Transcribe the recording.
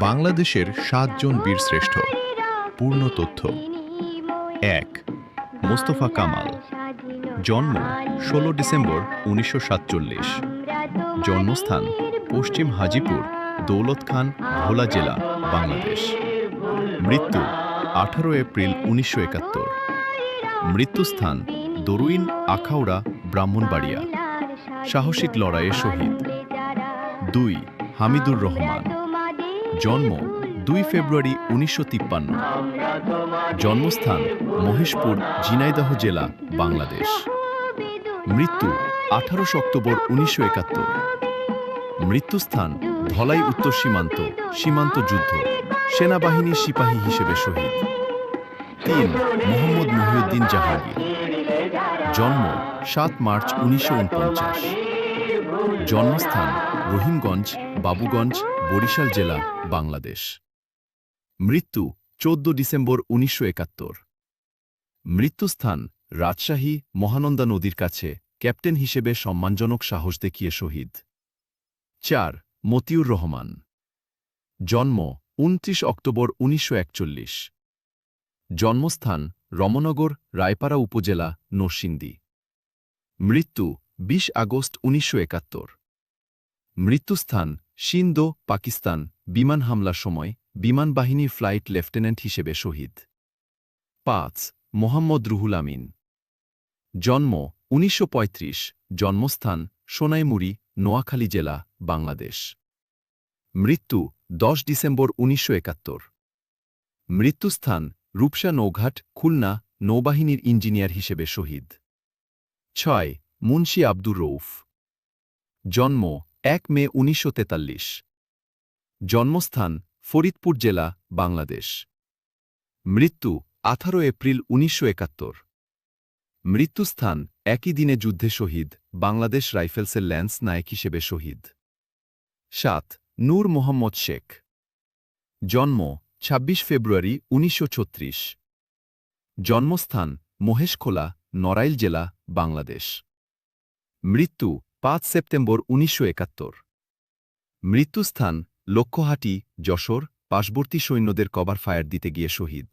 বাংলাদেশের ৭ জন বীরশ্রেষ্ঠ। পূর্ণ তথ্য। ১. মোস্তফা কামাল। জন্ম ১৬ ডিসেম্বর ১৯৪৭। জন্মস্থান পশ্চিম হাজীপুর, দৌলত খান, ভোলা জেলা, বাংলাদেশ। মৃত্যু ১৮ এপ্রিল ১৯৭১। মৃত্যুস্থান দরুইন, আখাউড়া, ব্রাহ্মণবাড়িয়া। সাহসিক লড়াইয়ে শহীদ। ২. হামিদুর রহমান। জন্ম ২ ফেব্রুয়ারি ১৯৫৩। জন্মস্থান মহেশপুর, ঝিনাইদহ জেলা, বাংলাদেশ। মৃত্যু ১৮ অক্টোবর ১৯৭১। মৃত্যুস্থান ধলাই উত্তর সীমান্ত, সীমান্ত যুদ্ধ, সেনাবাহিনীর সিপাহী হিসেবে শহীদ। ৩. মোহাম্মদ মহিউদ্দিন জাহাঙ্গীর। জন্ম ৭ মার্চ ১৯৪৯। জন্মস্থান রহিমগঞ্জ, বাবুগঞ্জ, বরিশাল জেলা, বাংলাদেশ। মৃত্যু ১৪ ডিসেম্বর ১৯৭১। মৃত্যুস্থান রাজশাহী, মহানন্দা নদীর কাছে, ক্যাপ্টেন হিসেবে সম্মানজনক সাহস দেখিয়ে শহীদ। ৪. মতিউর রহমান। জন্ম ২৯ অক্টোবর ১৯৪১। জন্মস্থান রমনগর, রায়পাড়া উপজেলা, নরসিংদী। মৃত্যু ২০ আগস্ট ১৯৭১। মৃত্যুস্থান সিন্ধ, পাকিস্তান, বিমান হামলার সময় বিমান বাহিনীর ফ্লাইট লেফটেন্যান্ট হিসেবে শহীদ। ৫. মোহাম্মদ রুহুল আমিন। জন্ম ১৯৩৫। জন্মস্থান সোনাইমুড়ি, নোয়াখালী জেলা, বাংলাদেশ। মৃত্যু ১০ ডিসেম্বর ১৯৭১। মৃত্যুস্থান রূপসা নৌঘাট, খুলনা, নৌবাহিনীর ইঞ্জিনিয়ার হিসেবে শহীদ। ৬. মুন্সি আব্দুর রউফ। জন্ম ১ মে ১৯৪৩। জন্মস্থান ফরিদপুর জেলা, বাংলাদেশ। মৃত্যু ১৮ এপ্রিল ১৯৭১। মৃত্যুস্থান একই দিনে যুদ্ধে শহীদ, বাংলাদেশ রাইফেলসের ল্যান্স নায়ক হিসেবে শহীদ। ৭. নূর মোহাম্মদ শেখ। জন্ম ২৬ ফেব্রুয়ারি ১৯৩৬। জন্মস্থান মহেশখোলা, নড়াইল জেলা, বাংলাদেশ। মৃত্যু ৫ সেপ্টেম্বর ১৯৭১। মৃত্যুস্থান লক্ষ্যহাটি, যশোর, পার্শ্ববর্তী সৈন্যদের কভার ফায়ার দিতে গিয়ে শহীদ।